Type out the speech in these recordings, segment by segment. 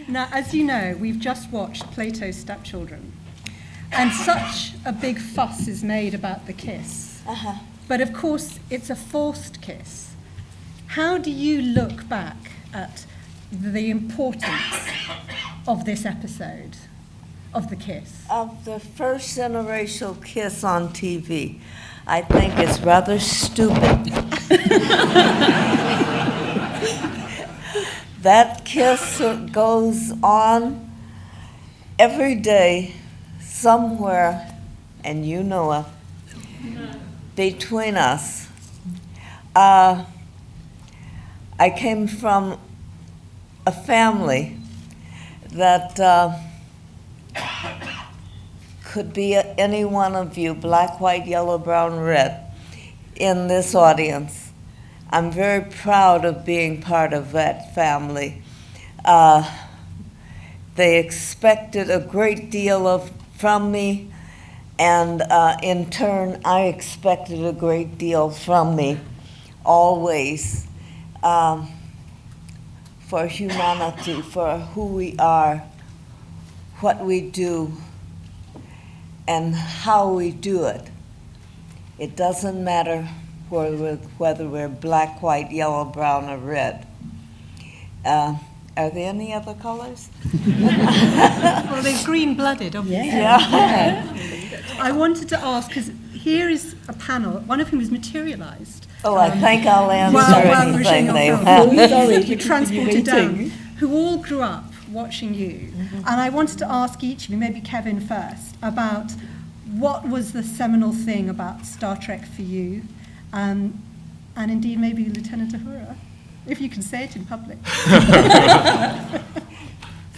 Now, as you know, we've just watched Plato's Stepchildren, and such a big fuss is made about the kiss. But of course, it's a forced kiss. How do you look back at the importance of this episode, of the kiss? Of the first interracial kiss on TV, I think it's rather stupid. That kiss goes on every day somewhere, and you know it, between us. I came from a family that could be any one of you, black, white, yellow, brown, red, in this audience. I'm very proud of being part of that family. They expected a great deal from me, and in turn, I expected a great deal from me, always, for humanity, for who we are, what we do, and how we do it. It doesn't matter whether we're black, white, yellow, brown, or red. Are there any other colors? Well, they're green-blooded, obviously. Yeah. I wanted to ask, because here is a panel, one of whom is materialized. Oh, I think I'll answer while we're showing anything your they film. want. Sorry, You transported down, who all grew up watching you. And I wanted to ask each of you, maybe Kevin first, about what was the seminal thing about Star Trek for you, and indeed maybe Lieutenant Uhura, if you can say it in public.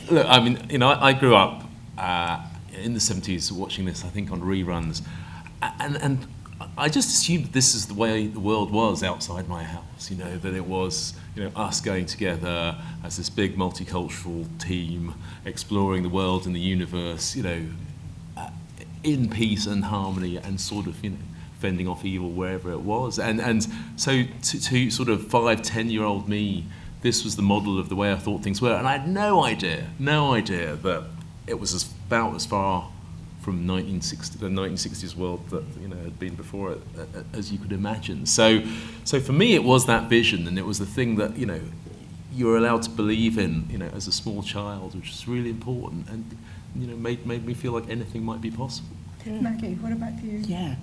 Look, I mean, you know, I grew up in the 70s watching this, I think, on reruns, and I just assumed this is the way the world was outside my house, you know, that it was, you know, us going together as this big multicultural team, exploring the world and the universe, you know, in peace and harmony, and sort of, you know, fending off evil wherever it was. And so to sort of 5-10-year-old me, this was the model of the way I thought things were. And I had no idea that it was about as far from the 1960s world that, you know, had been before it as you could imagine. So for me, it was that vision, and it was the thing that, you know, you were allowed to believe in, you know, as a small child, which was really important, and, you know, made me feel like anything might be possible. Maggie, what about you? Yeah.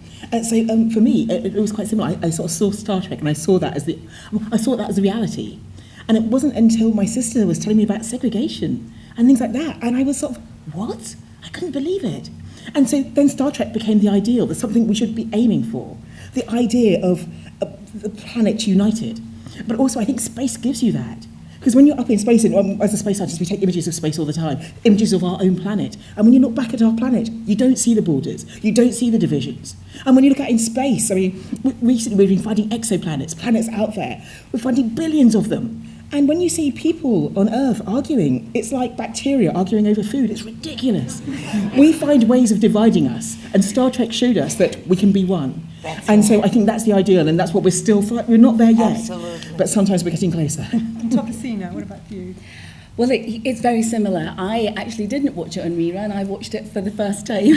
So for me, it was quite similar. I sort of saw Star Trek, and I saw that as a reality. And it wasn't until my sister was telling me about segregation and things like that, and I was sort of, what? I couldn't believe it. And so then Star Trek became the ideal, the something we should be aiming for. The idea of the planet united. But also, I think space gives you that. Because when you're up in space, and as a space scientist, we take images of space all the time, images of our own planet. And when you look back at our planet, you don't see the borders, you don't see the divisions. And when you look at in space, I mean, recently we've been finding exoplanets, planets out there. We're finding billions of them. And when you see people on Earth arguing, it's like bacteria arguing over food. It's ridiculous. We find ways of dividing us, and Star Trek showed us that we can be one. And so I think that's the ideal, and that's what we're still we're not there yet. Absolutely. But sometimes we're getting closer. Thomasina, what about you? Well, it's very similar. I actually didn't watch it on rerun. I watched it for the first time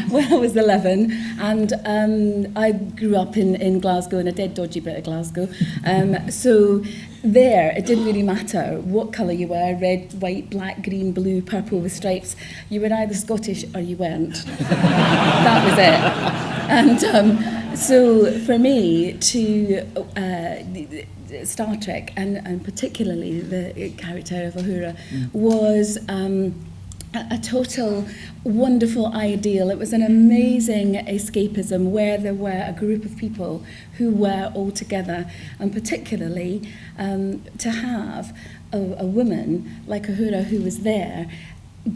when I was 11, and I grew up in Glasgow, in a dead dodgy bit of Glasgow. So there, it didn't really matter what colour you were, red, white, black, green, blue, purple with stripes. You were either Scottish or you weren't. That was it. And so for me, to Star Trek, and particularly the character of Uhura, was a total wonderful ideal. It was an amazing escapism where there were a group of people who were all together, and particularly to have a woman like Uhura who was there.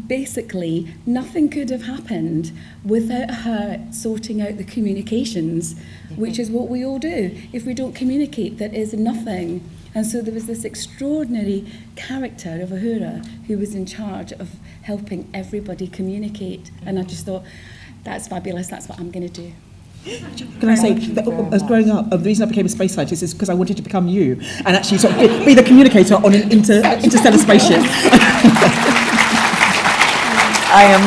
Basically, nothing could have happened without her sorting out the communications, which is what we all do. If we don't communicate, there is nothing. And so there was this extraordinary character of Uhura who was in charge of helping everybody communicate. And I just thought, that's fabulous, that's what I'm going to do. Can I say, that as growing up, the reason I became a space scientist is because I wanted to become you and actually sort of be the communicator on an interstellar spaceship. I am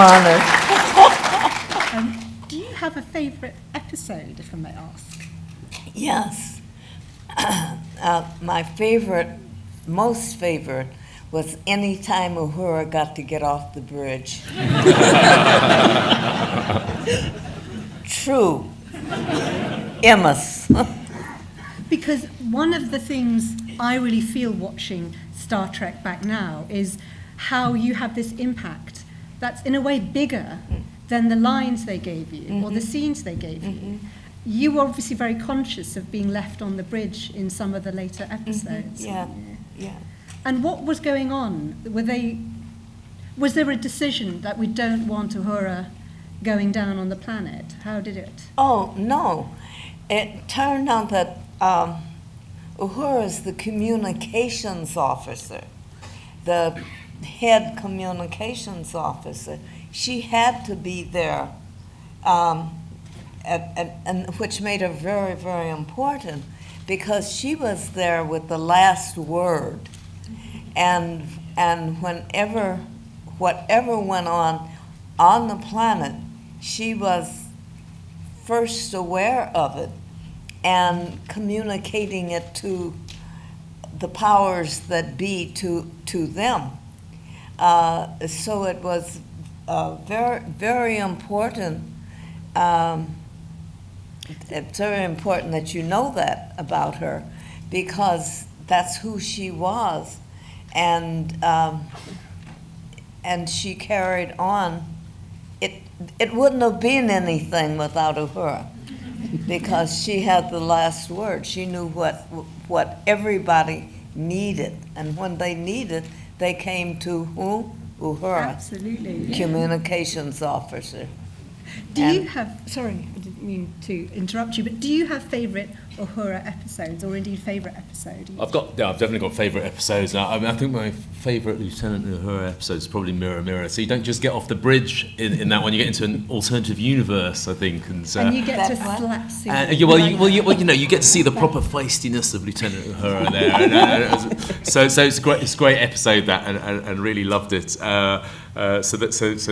honored. Do you have a favourite episode, if I may ask? Yes. My most favorite, was any time Uhura got to get off the bridge. True. Emma's. Because one of the things I really feel watching Star Trek back now is how you have this impact that's in a way bigger than the lines they gave you or the scenes they gave you. You were obviously very conscious of being left on the bridge in some of the later episodes. Yeah. And what was going on? Was there a decision that we don't want Uhura going down on the planet? How did it? Oh, no. It turned out that Uhura is the communications officer, the head communications officer. She had to be there, and which made her very, very important, because she was there with the last word. And whatever went on the planet, she was first aware of it and communicating it to the powers that be, to them. So it was very, very important. It's very important that you know that about her, because that's who she was. And she carried on. It wouldn't have been anything without Uhura, because she had the last word. She knew what everybody needed, and when they needed, they came to who? Uhura. Absolutely. Communications officer. Do you have, sorry, I didn't mean to interrupt you, but do you have favourite Uhura episodes, or indeed favourite episode? I've definitely got favourite episodes. I think my favourite Lieutenant Uhura episode is probably Mirror Mirror. So you don't just get off the bridge in that one; you get into an alternative universe, I think. And you get to slap Sue. You get to see the proper feistiness of Lieutenant Uhura there. So it's a great episode that, and really loved it. So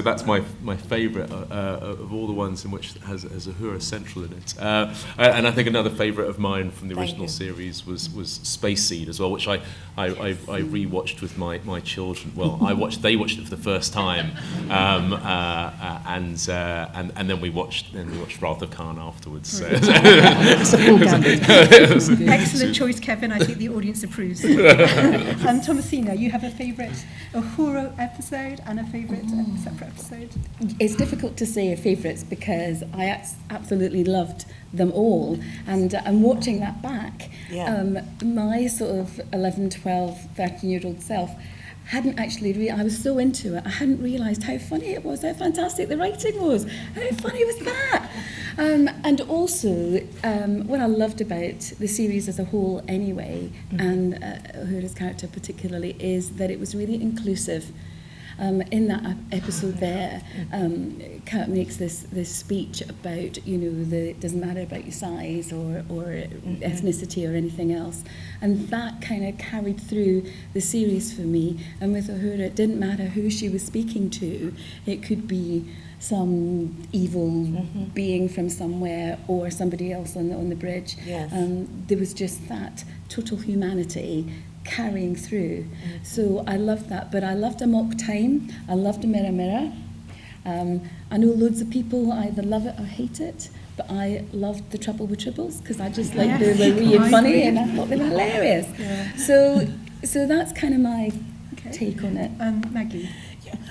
that's my favourite of all the ones in which has Uhura central in it. And I think another favourite of mine from the original series was Space Seed as well, which I rewatched with my children. Well, they watched it for the first time, and then we watched Wrath of Khan afterwards. So. Excellent choice, Kevin. I think the audience approves. And Thomasina, you have a favourite Uhura episode and a favourite separate episode? It's difficult to say favourites because I absolutely loved them all, and watching that back, my sort of 11, 12, 13-year-old self hadn't actually I was so into it, I hadn't realised how funny it was, how fantastic the writing was, how funny was that? And also, what I loved about the series as a whole anyway, and Uhura's character particularly, is that it was really inclusive. In that episode there, Kat makes this speech about, it doesn't matter about your size or ethnicity or anything else. And that kind of carried through the series for me. And with Uhura, it didn't matter who she was speaking to. It could be some evil being from somewhere or somebody else on the bridge. Yes. There was just that total humanity carrying through. So I loved that, but I loved A Mock Time, I loved A Mirror Mirror. I know loads of people either love it or hate it, but I loved The Trouble with Tribbles because I just liked they were really funny and I thought they were hilarious. Yeah. So that's kind of my take on it. Maggie?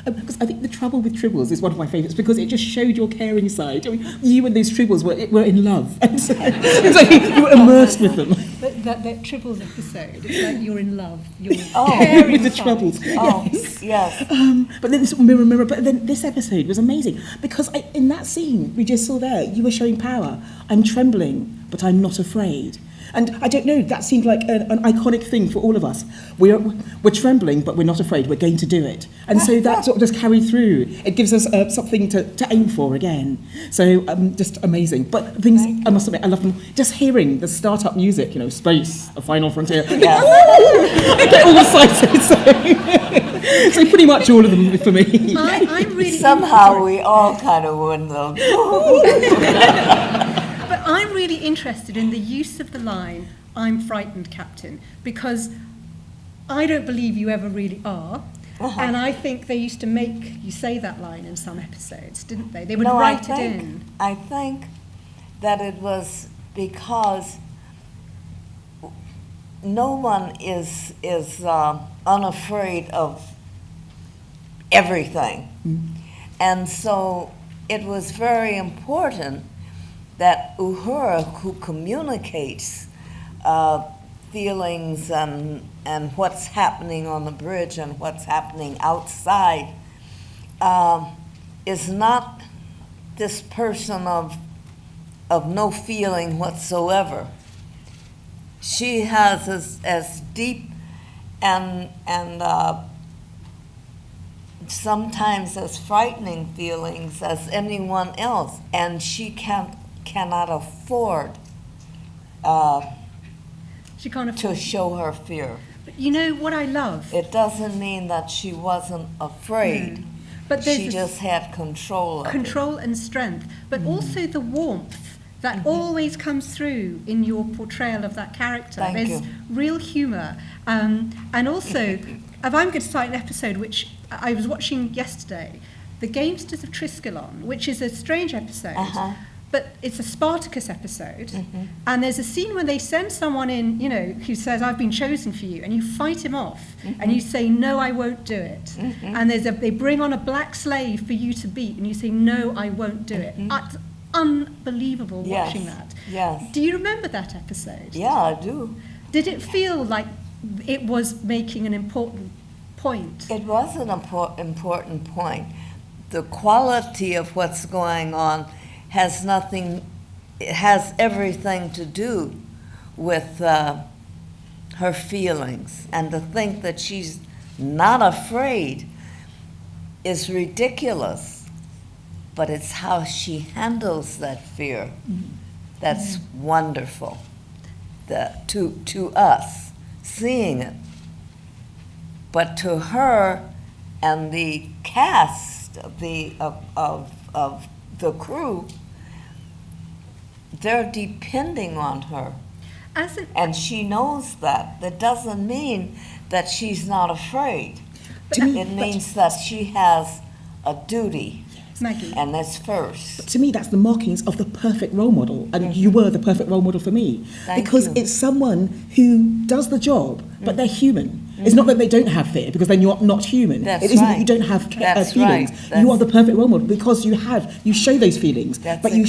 Because I think The Trouble with Tribbles is one of my favourites because it just showed your caring side. I mean, you and those Tribbles were in love. And so it's like you were immersed with them. That Tribbles episode, it's like you're in love. You're caring with the side. Troubles. Oh, yes. But then this Mirror, but then this episode was amazing because in that scene we just saw there, you were showing power. I'm trembling, but I'm not afraid. And I don't know, that seemed like an iconic thing for all of us. We're trembling, but we're not afraid. We're going to do it. And so that sort of just carried through. It gives us something to aim for again. So just amazing. But things, I must admit, I love them. Just hearing the startup music, you know, Space, A Final Frontier. Yeah. I get all excited. So pretty much all of them for me. I'm really Somehow we all kind of dwindled. But I'm really interested in the use of the line, "I'm frightened, Captain," because I don't believe you ever really are. And I think they used to make you say that line in some episodes, didn't they? They would write it in. I think that it was because no one is unafraid of everything. And so it was very important that Uhura, who communicates feelings and what's happening on the bridge and what's happening outside, is not this person of no feeling whatsoever. She has as deep and sometimes as frightening feelings as anyone else, and she cannot afford She can't afford to show her fear. But you know what I love? It doesn't mean that she wasn't afraid. But there's She this just had control of it. control and strength, but also the warmth that always comes through in your portrayal of that character. Thank There's you. real humour. And also, if I'm going to cite an episode which I was watching yesterday, The Gamesters of Triskelon, which is a strange episode, but it's a Spartacus episode. And there's a scene when they send someone in, you know, who says, "I've been chosen for you," and you fight him off, and you say, "No, I won't do it." And they bring on a black slave for you to beat, and you say, "No, I won't do it." It's unbelievable watching that. Yes. Do you remember that episode? Yeah, I do. Did it feel like it was making an important point? It was an important point. The quality of what's going on has everything to do with her feelings. And to think that she's not afraid is ridiculous. But it's how she handles that fear that's wonderful to us, seeing it. But to her and the cast of the crew, they're depending on her. And she knows that. That doesn't mean that she's not afraid. It means that she has a duty. Maggie. And that's first. But to me, that's the markings of the perfect role model. And you were the perfect role model for me. Because it's someone who does the job, but they're human. It's not that they don't have fear, because then you're not human. That's it isn't right. that you don't have feelings. Right. You are the perfect role model because you show those feelings, but you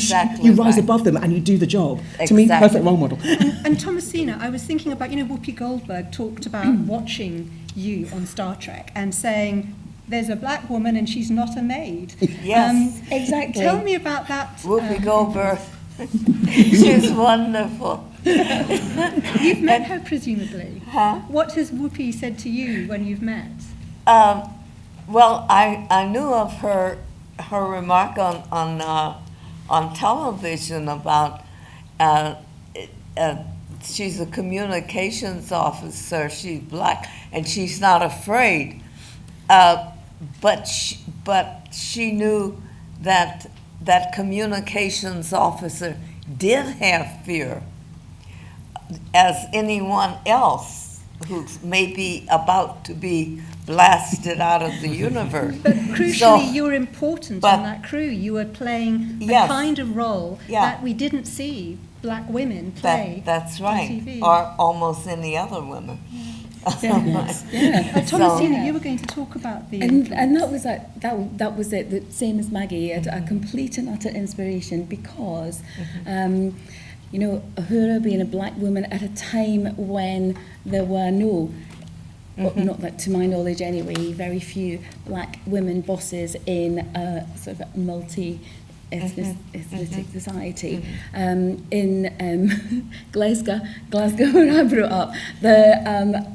rise above them and you do the job. To me, perfect role model. And Thomasina, I was thinking about, Whoopi Goldberg talked about watching you on Star Trek and saying, "There's a black woman and she's not a maid." Yes. Exactly. Tell me about that. Whoopi Goldberg. She's wonderful. You've met her, presumably. Huh? What has Whoopi said to you when you've met? Well, I knew of her remark on television about she's a communications officer, she's black, and she's not afraid. But she knew that communications officer did have fear, as anyone else who's maybe about to be blasted out of the universe. But crucially, you were important on that crew. You were playing a kind of role that we didn't see black women play. That's right, on TV. or almost any other women. Thomasina, you were going to talk about the and that was it. The same as Maggie, a complete and utter inspiration because, Uhura being a black woman at a time when there were no, not that to my knowledge anyway, very few black women bosses in a sort of ethnic society. In Glasgow, where I brought up, there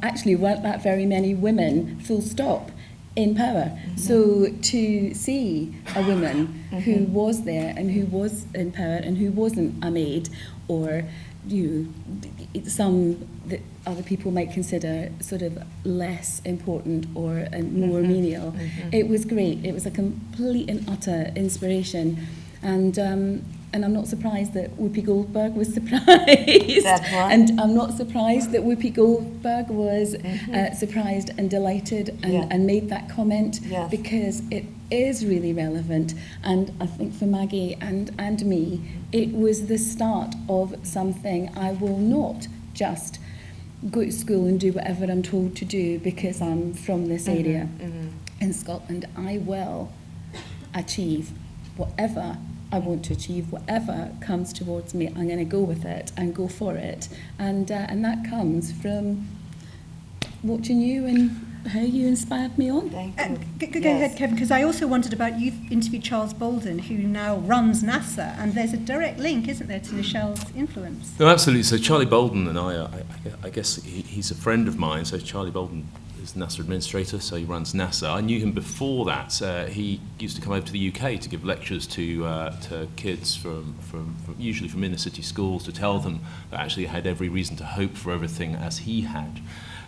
actually weren't that very many women, full stop, in power. So to see a woman who was there and who was in power and who wasn't a maid, or some that other people might consider sort of less important or more menial. It was great. It was a complete and utter inspiration, and I'm not surprised that Whoopi Goldberg was surprised. And I'm not surprised that Whoopi Goldberg was surprised and delighted and made that comment, because it is really relevant. And I think for Maggie and me, it was the start of something. I will not just go to school and do whatever I'm told to do because I'm from this area in Scotland. I will achieve whatever I want to achieve, whatever comes towards me. I'm going to go with it and go for it. And that comes from watching you and how you inspired me on. Thank you. Go ahead, Kevin, because I also wondered about, you've interviewed Charles Bolden, who now runs NASA, and there's a direct link, isn't there, to Nichelle's influence? No, absolutely. So Charlie Bolden and I guess he's a friend of mine. So Charlie Bolden is NASA administrator, so he runs NASA. I knew him before that. He used to come over to the UK to give lectures to kids from usually from inner city schools, to tell them that actually had every reason to hope for everything as he had.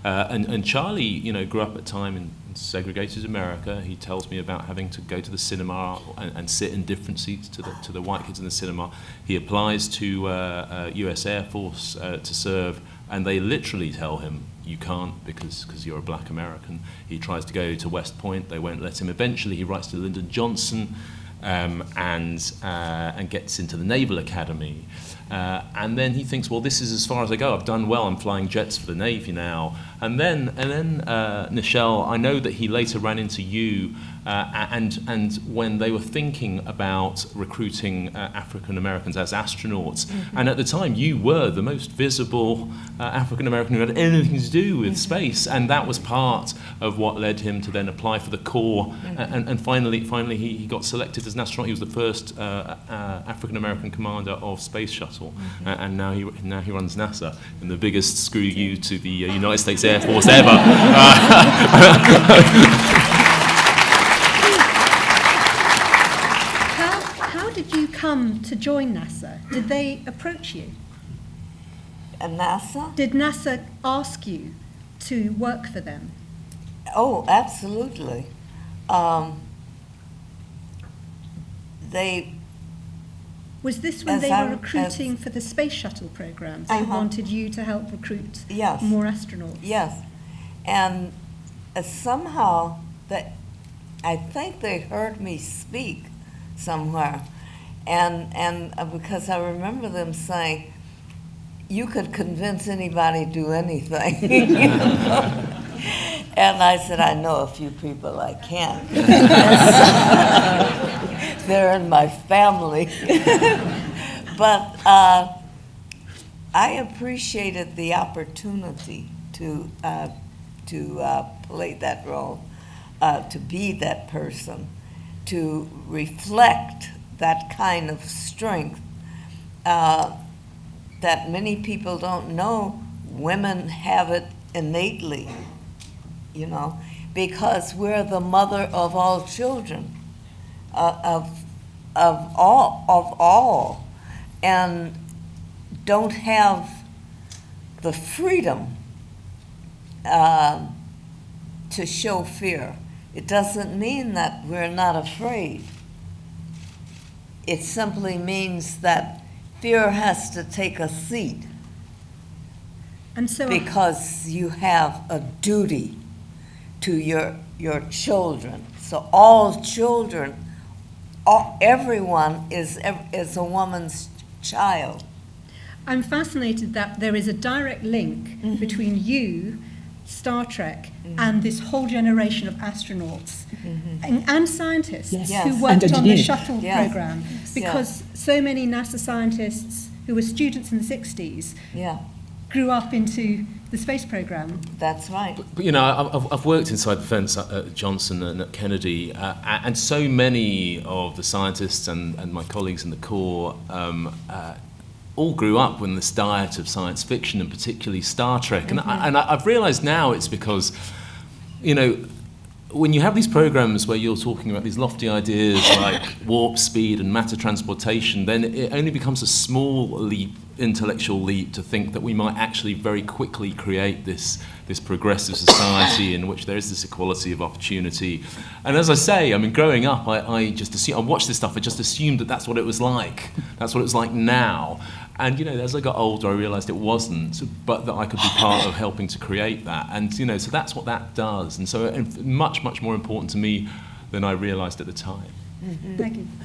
And Charlie, grew up at a time in segregated America. He tells me about having to go to the cinema and sit in different seats to the white kids in the cinema. He applies to US Air Force to serve, and they literally tell him, you can't because you're a black American. He tries to go to West Point. They won't let him. Eventually, he writes to Lyndon Johnson and gets into the Naval Academy. And then he thinks, well, this is as far as I go. I've done well. I'm flying jets for the Navy now. And then Nichelle, I know that he later ran into you, and when they were thinking about recruiting African Americans as astronauts, and at the time you were the most visible African American who had anything to do with space, and that was part of what led him to then apply for the Corps, and finally he got selected as an astronaut. He was the first African American commander of Space Shuttle, and now he runs NASA, and the biggest screw you to the United States Air Force ever. How did you come to join NASA? Did they approach you? NASA? Did NASA ask you to work for them? Oh, absolutely. Was this when they were recruiting for the space shuttle programs? They wanted you to help recruit more astronauts? Yes. And somehow, I think they heard me speak somewhere. And because I remember them saying, you could convince anybody to do anything. You know? And I said, I know a few people I can. They're in my family. But I appreciated the opportunity to play that role, to be that person, to reflect that kind of strength that many people don't know. Women have it innately, because we're the mother of all children, of all, and don't have the freedom to show fear. It doesn't mean that we're not afraid. It simply means that fear has to take a seat, and so because you have a duty to your children. So all children, everyone is a woman's child. I'm fascinated that there is a direct link between you, Star Trek, and this whole generation of astronauts and scientists who worked on the shuttle program, because so many NASA scientists who were students in the 60s grew up into the space program. That's right. But you know, I've worked inside the fence at Johnson and at Kennedy, and so many of the scientists and my colleagues in the Corps all grew up with this diet of science fiction, and particularly Star Trek. And I've realised now it's because, you know, when you have these programs where you're talking about these lofty ideas like warp speed and matter transportation, then it only becomes a small leap, intellectual leap, to think that we might actually very quickly create this progressive society in which there is this equality of opportunity. And as I say, I mean, growing up, I just assumed, I watched this stuff, I just assumed that that's what it was like. That's what it's like now. And, you know, as I got older, I realised it wasn't, but that I could be part of helping to create that. And, you know, so that's what that does. And so much, much more important to me than I realised at the time.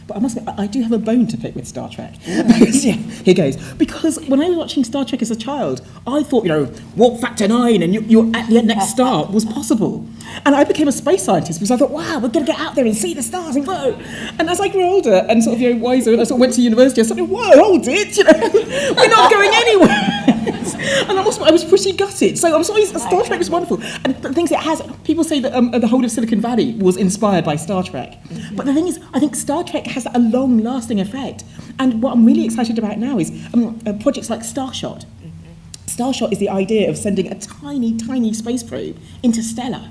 But I must admit, I do have a bone to pick with Star Trek. Because, yeah, here goes. Because when I was watching Star Trek as a child, I thought, you know, warp factor 9 and you're at the next star was possible. And I became a space scientist because I thought, wow, we're going to get out there and see the stars and go. And as I grew older and sort of, you know, wiser, and I sort of went to university, I sort of, whoa, hold it, you know, we're not going anywhere. And I was pretty gutted. So I'm sorry, Star Trek was wonderful. And the things it has, people say that the whole of Silicon Valley was inspired by Star Trek. But the thing is, I think Star Trek has a long-lasting effect. And what I'm really excited about now is projects like Starshot. Starshot is the idea of sending a tiny, tiny space probe interstellar.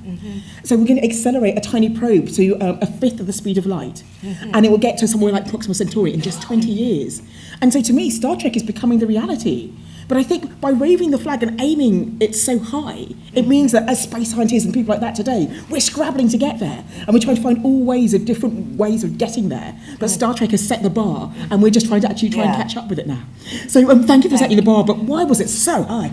So we're going to accelerate a tiny probe to a fifth of the speed of light. And it will get to somewhere like Proxima Centauri in just 20 years. And so to me, Star Trek is becoming the reality. But I think by waving the flag and aiming it so high, it means that as space scientists and people like that today, we're scrabbling to get there. And we're trying to find all different ways of getting there. But Star Trek has set the bar, and we're just trying to actually try and catch up with it now. So thank you for setting the bar, but why was it so high?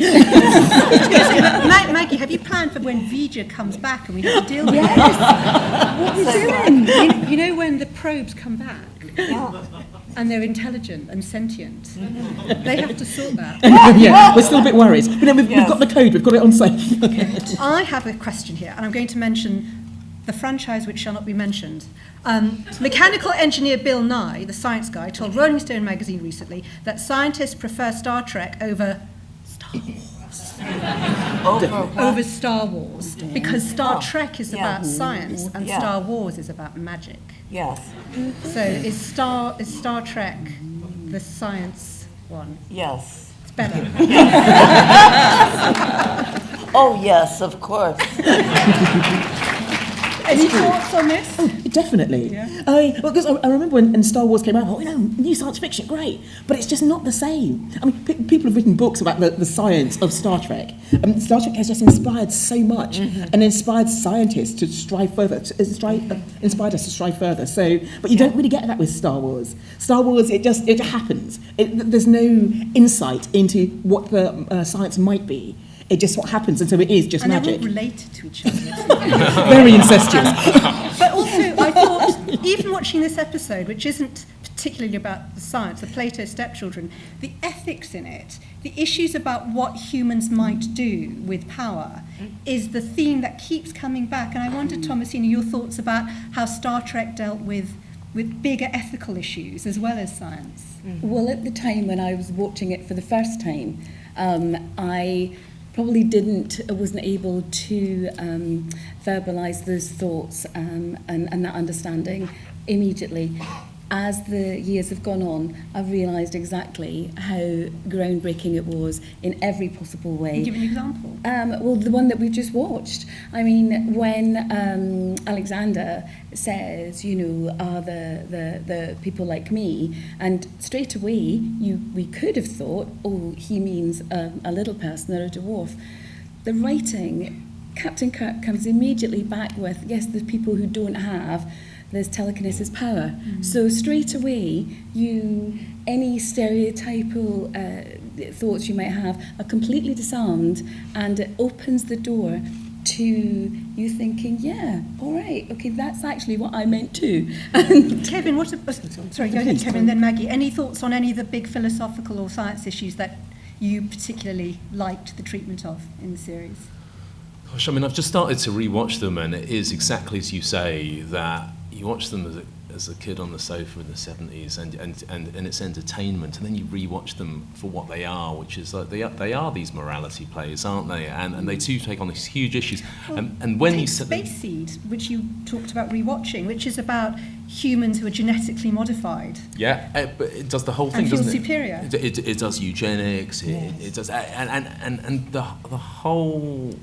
Maggie, have you planned for when Vija comes back and we have to deal with it? What are we doing? You know when the probes come back? And they're intelligent and sentient. They have to sort that. Yeah, we're still a bit worried. But then we've got the code, we've got it on safe. Okay. I have a question here, and I'm going to mention the franchise which shall not be mentioned. Mechanical engineer Bill Nye, the science guy, told Rolling Stone magazine recently that scientists prefer Star Trek over Star Wars. Over Star Wars. Because Star Trek is about science and Star Wars is about magic. Yes. So is Star Trek the science one? Yes. It's better. Oh, yes, of course. Any thoughts on this? Oh, definitely. Yeah. Because I remember when Star Wars came out, I thought, you know, new science fiction, great. But it's just not the same. I mean, people have written books about the science of Star Trek. Star Trek has just inspired so much and inspired scientists to strive further, inspired us to strive further. So, but you don't really get that with Star Wars. Star Wars, it happens. There's no insight into what the science might be. It just what happens, and so it is just magic. And they're all related to each other. Very incestuous. But also, I thought, even watching this episode, which isn't particularly about the science, the Plato Stepchildren, the ethics in it, the issues about what humans might do with power, is the theme that keeps coming back. And I wondered, Thomasina, your thoughts about how Star Trek dealt with bigger ethical issues as well as science. Well, at the time when I was watching it for the first time, I probably wasn't able to verbalise those thoughts and that understanding immediately. As the years have gone on, I've realised exactly how groundbreaking it was in every possible way. Give an example. Well, the one that we've just watched. I mean, when Alexander says, you know, are the people like me, and straight away we could have thought, oh, he means a little person or a dwarf. The writing, Captain Kirk comes immediately back with, yes, there's people who don't have this telekinesis power. So straight away, any stereotypal thoughts you might have are completely disarmed, and it opens the door to you thinking, yeah, all right, okay, that's actually what I meant too. Kevin, sorry, go ahead, Kevin, then Maggie. Any thoughts on any of the big philosophical or science issues that you particularly liked the treatment of in the series? Gosh, I mean, I've just started to rewatch them, and it is exactly as you say, that you watch them as a kid on the sofa in the 70s, and it's entertainment, and then you rewatch them for what they are, which is like they are these morality plays, aren't they? And they do take on these huge issues. Well, and when you take said Space Seed, which you talked about rewatching, which is about humans who are genetically modified. yeah, but it does the whole thing, And feel doesn't it? superior. It does eugenics. It does, and the whole.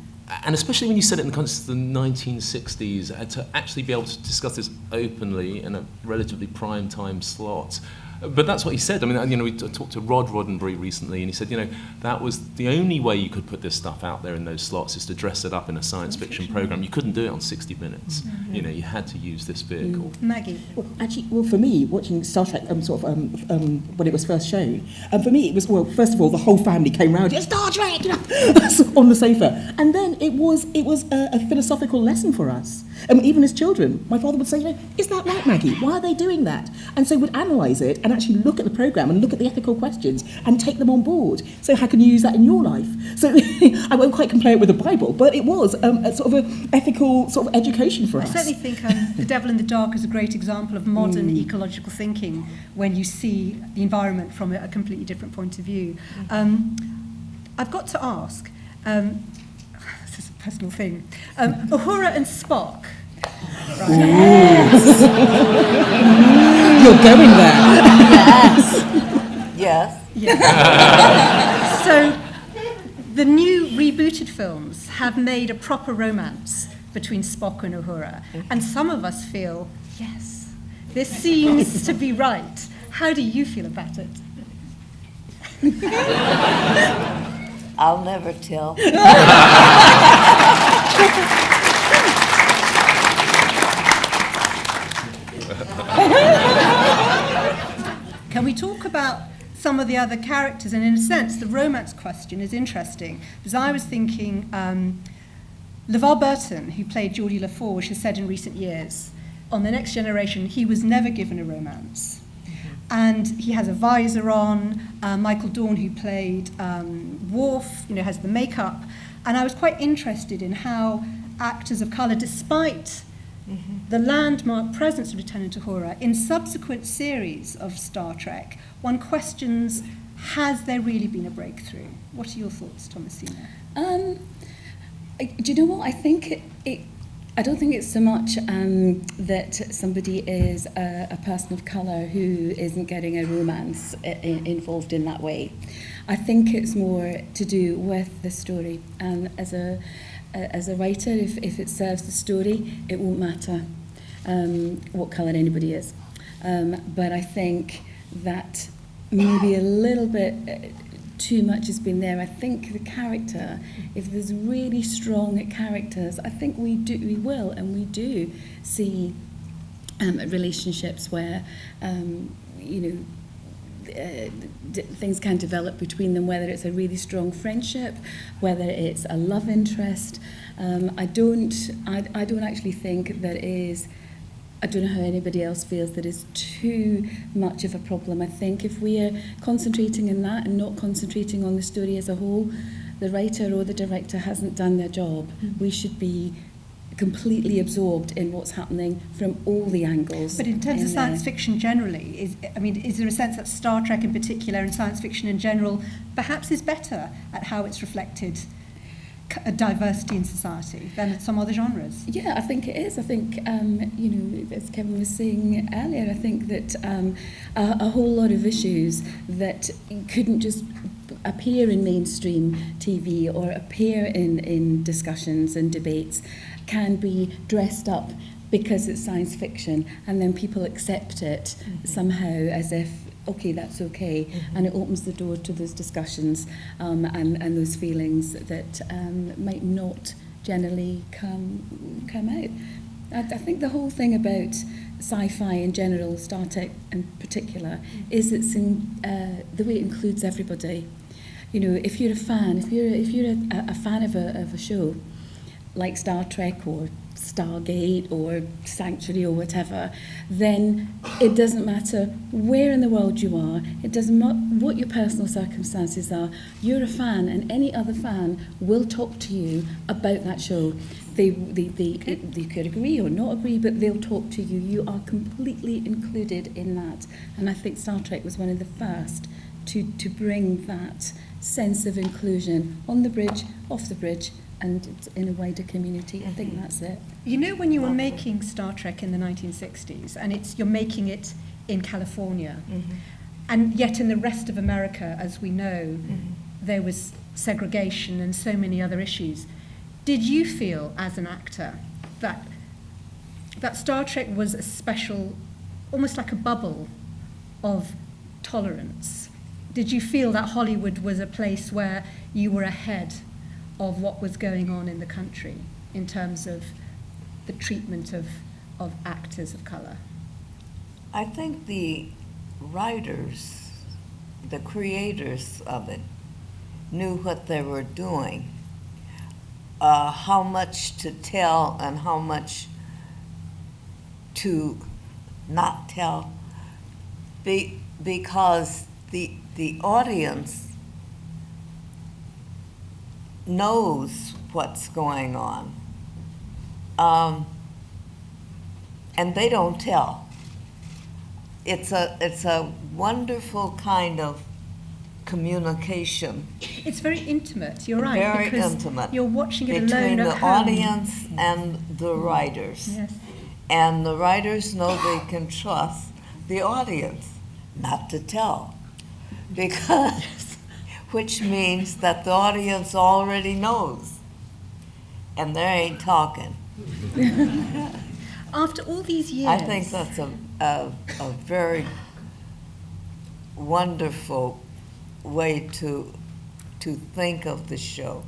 And especially when you said it in the context of the 1960s, to actually be able to discuss this openly in a relatively prime time slot. But that's what he said. I mean, we talked to Roddenberry recently, and he said, that was the only way you could put this stuff out there in those slots is to dress it up in a science fiction program. You couldn't do it on 60 Minutes. Mm-hmm. You had to use this vehicle. Maggie? Well, for me, watching Star Trek, when it was first shown, for me it was, well, first of all, the whole family came round, it's Star Trek, on the sofa, and then it was a philosophical lesson for us. Even as children, my father would say, is that right, Maggie? Why are they doing that? And so we'd analyse it and actually look at the programme and look at the ethical questions and take them on board. So how can you use that in your life? So I won't quite compare it with the Bible, but it was a sort of an ethical sort of education for us. I certainly think The Devil in the Dark is a great example of modern ecological thinking when you see the environment from a completely different point of view. I've got to ask, this is a personal thing, Uhura and Spock. Right. You're going there. Yes. Yes. So the new rebooted films have made a proper romance between Spock and Uhura, and some of us feel, yes, this seems to be right. How do you feel about it? I'll never tell. Can we talk about some of the other characters? And in a sense, the romance question is interesting, because I was thinking, LeVar Burton, who played Geordie LaForge, has said in recent years, on The Next Generation, he was never given a romance. And he has a visor on. Michael Dorn, who played Worf, has the makeup. And I was quite interested in how actors of colour, despite the landmark presence of Lieutenant Uhura, in subsequent series of Star Trek, one questions, has there really been a breakthrough? What are your thoughts, Thomasina? Do you know what? I think I don't think it's so much that somebody is a person of colour who isn't getting a romance involved in that way. I think it's more to do with the story. And as a writer, if it serves the story, it won't matter what colour anybody is. But I think that maybe a little bit too much has been there. I think the character, if there's really strong characters, I think we will and we do see relationships where things can develop between them, whether it's a really strong friendship, whether it's a love interest. I don't actually think that is, I don't know how anybody else feels, that is too much of a problem. I think if we are concentrating on that and not concentrating on the story as a whole, the writer or the director hasn't done their job. We should be completely absorbed in what's happening from all the angles. But in terms of science fiction generally, is there a sense that Star Trek in particular and science fiction in general perhaps is better at how it's reflected a diversity in society than some other genres? Yeah, I think it is. I think, as Kevin was saying earlier, I think that a whole lot of issues that couldn't just appear in mainstream TV or appear in discussions and debates can be dressed up because it's science fiction, and then people accept it somehow as if, okay, that's okay, and it opens the door to those discussions and those feelings that might not generally come out. I think the whole thing about sci-fi in general, Star Trek in particular, is it's in the way it includes everybody. If you're a fan, if you're a fan of a show, like Star Trek or Stargate or Sanctuary or whatever, then it doesn't matter where in the world you are, it doesn't matter what your personal circumstances are, you're a fan and any other fan will talk to you about that show. They could agree or not agree, but they'll talk to you. You are completely included in that. And I think Star Trek was one of the first to bring that sense of inclusion on the bridge, off the bridge, and in a wider community. I think that's it. You know, when you were making Star Trek in the 1960s, and you're making it in California, and yet in the rest of America, as we know, there was segregation and so many other issues. Did you feel, as an actor, that Star Trek was a special, almost like a bubble of tolerance? Did you feel that Hollywood was a place where you were ahead of what was going on in the country in terms of the treatment of actors of colour? I think the writers, the creators of it, knew what they were doing, how much to tell and how much to not tell, because the audience knows what's going on, and they don't tell. It's a wonderful kind of communication. It's very intimate, you're right. Very because intimate. You're watching it between alone at the home. audience and the writers. Yes. And the writers know they can trust the audience not to tell, because which means that the audience already knows, and they ain't talking. After all these years, I think that's a very wonderful way to think of the show.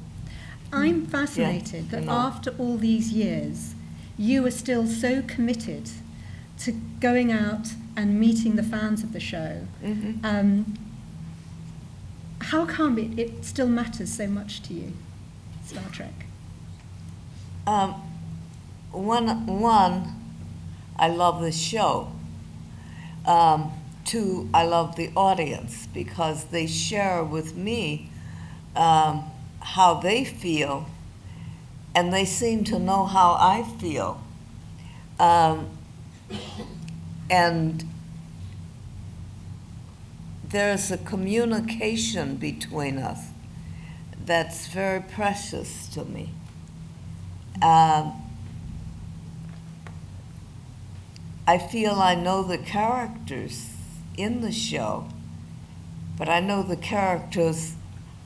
I'm fascinated that after all these years, you are still so committed to going out and meeting the fans of the show. How come it still matters so much to you, Star Trek? One, I love the show. Two, I love the audience because they share with me how they feel, and they seem to know how I feel. And there's a communication between us that's very precious to me. I feel I know the characters in the show, but I know the characters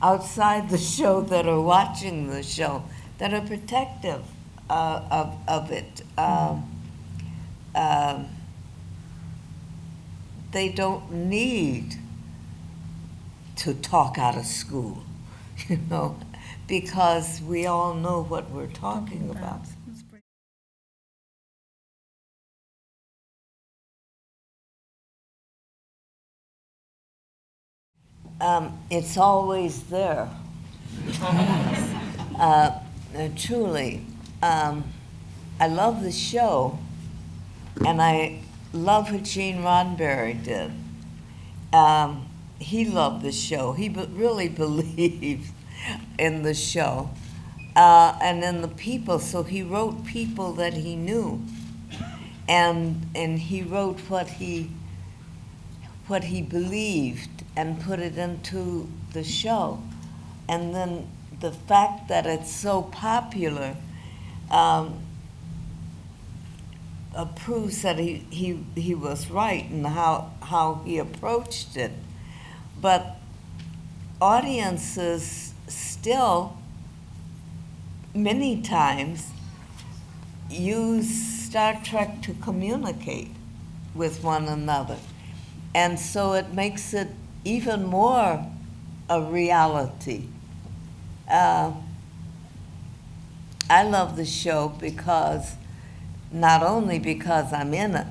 outside the show that are watching the show that are protective of it. They don't need to talk out of school, because we all know what we're talking about. It's always there. Truly. I love the show, and I love what Gene Roddenberry did. He loved the show. He really believed in the show and in the people, so he wrote people that he knew, and he wrote what he believed and put it into the show. And then the fact that it's so popular proves that he was right in how he approached it. But audiences still many times use Star Trek to communicate with one another. And so it makes it even more a reality. I love the show not only because I'm in it,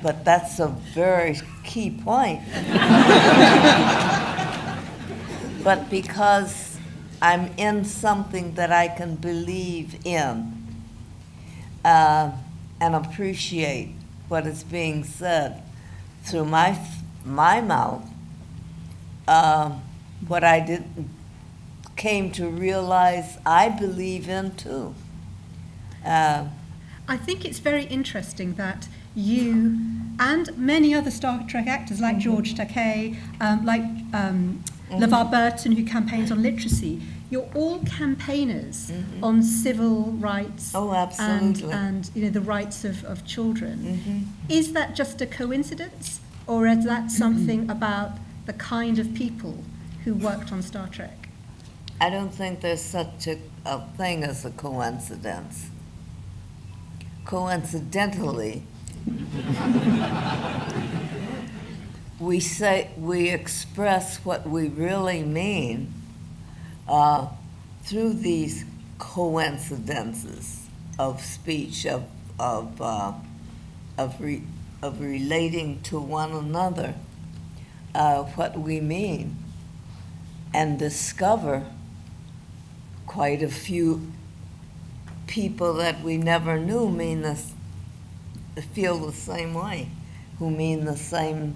but that's a very key point, but because I'm in something that I can believe in and appreciate what is being said through my mouth. What I came to realize I believe in too. I think it's very interesting that you and many other Star Trek actors like George Takei, like LeVar Burton, who campaigns on literacy, you're all campaigners on civil rights and you know, the rights of children. Is that just a coincidence, or is that something about the kind of people who worked on Star Trek? I don't think there's such a thing as a coincidence. Coincidentally, we express what we really mean through these coincidences of speech, of relating to one another what we mean, and discover quite a few people that we never knew feel the same way, who mean the same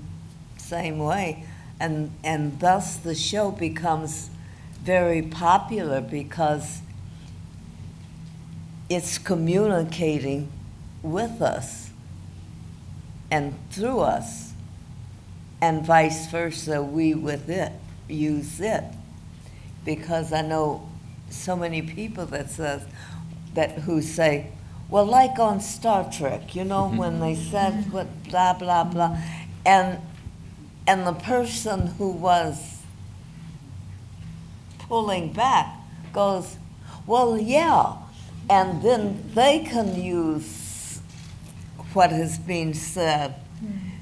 way, and thus the show becomes very popular because it's communicating with us and through us, and vice versa, we with it, use it. Because I know so many people who say, well, like on Star Trek, you know, when they said what blah, blah, blah, and the person who was pulling back goes, well, yeah, and then they can use what has been said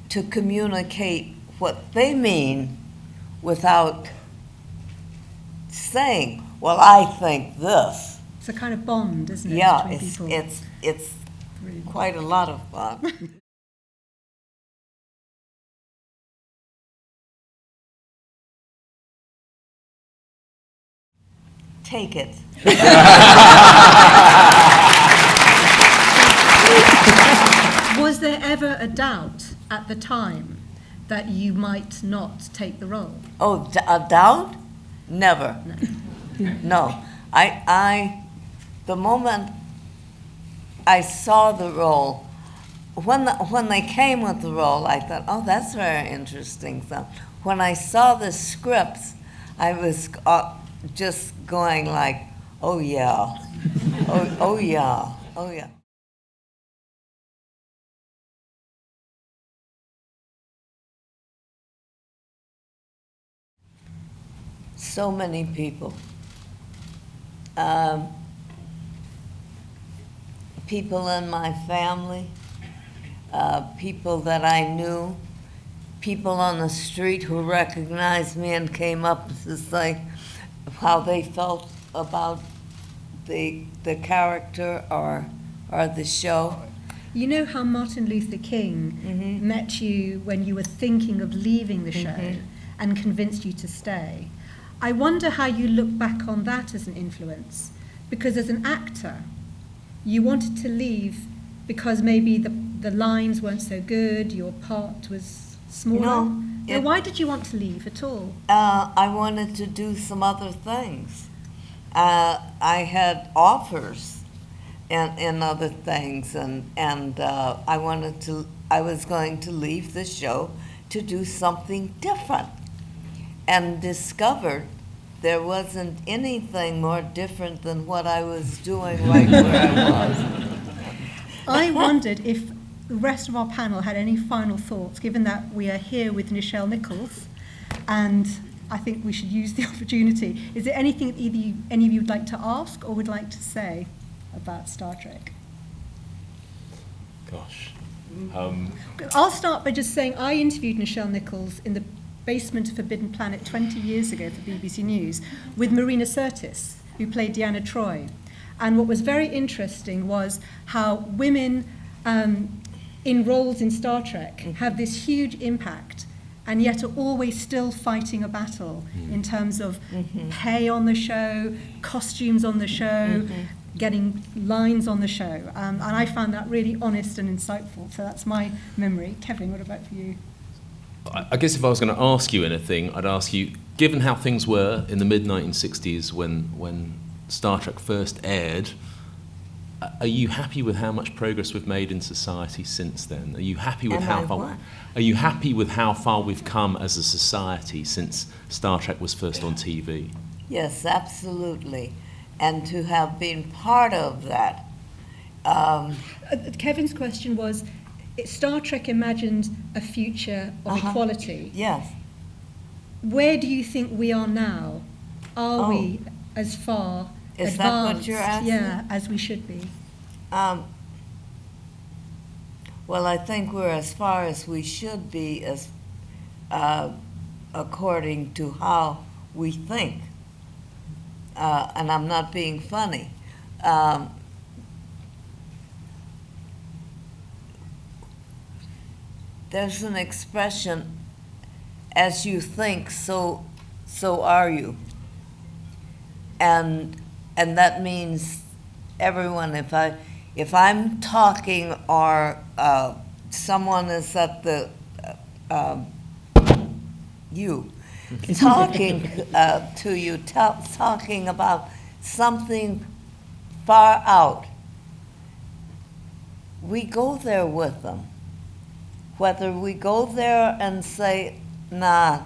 to communicate what they mean without saying, well, I think this. It's a kind of bond, isn't it? Yeah, between people? it's quite a lot of fun. Take it. Was there ever a doubt at the time that you might not take the role? Oh, a doubt? Never. No. The moment I saw the role, when they came with the role, I thought, oh, that's very interesting. So when I saw the scripts, I was just going like, oh yeah, oh yeah, oh yeah. So many people. People in my family, people that I knew, people on the street who recognized me and came up to say how they felt about the character or the show. You know how Martin Luther King met you when you were thinking of leaving the show and convinced you to stay. I wonder how you look back on that as an influence, because as an actor, you wanted to leave because maybe the lines weren't so good, your part was smaller. No, why did you want to leave at all? I wanted to do some other things. I had offers in other things, and I was going to leave the show to do something different, and discovered there wasn't anything more different than what I was doing right where I was. I wondered if the rest of our panel had any final thoughts, given that we are here with Nichelle Nichols, and I think we should use the opportunity. Is there anything that any of you would like to ask or would like to say about Star Trek? Gosh. I'll start by just saying I interviewed Nichelle Nichols in the basement of Forbidden Planet 20 years ago for BBC News with Marina Sirtis, who played Deanna Troi. And what was very interesting was how women in roles in Star Trek have this huge impact, and yet are always still fighting a battle in terms of pay on the show, costumes on the show, getting lines on the show. And I found that really honest and insightful. So that's my memory. Kevin, what about for you? I guess if I was going to ask you anything, I'd ask you, given how things were in the mid-1960s when Star Trek first aired, are you happy with how much progress we've made in society since then? Are you happy with Are you happy with how far we've come as a society since Star Trek was first on TV? Yes, absolutely. And to have been part of that. Kevin's question was, Star Trek imagined a future of equality. Yes. Where do you think we are now? Are we as far Is advanced, that what you're asking? yeah, as we should be? Well, I think we're as far as we should be as according to how we think. And I'm not being funny. There's an expression, as you think, so are you. And that means everyone, if I'm talking or someone is at the talking to you, talking about something far out, we go there with them. Whether we go there and say, no,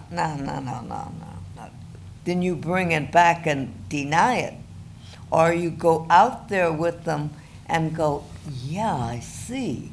then you bring it back and deny it. Or you go out there with them and go, yeah, I see.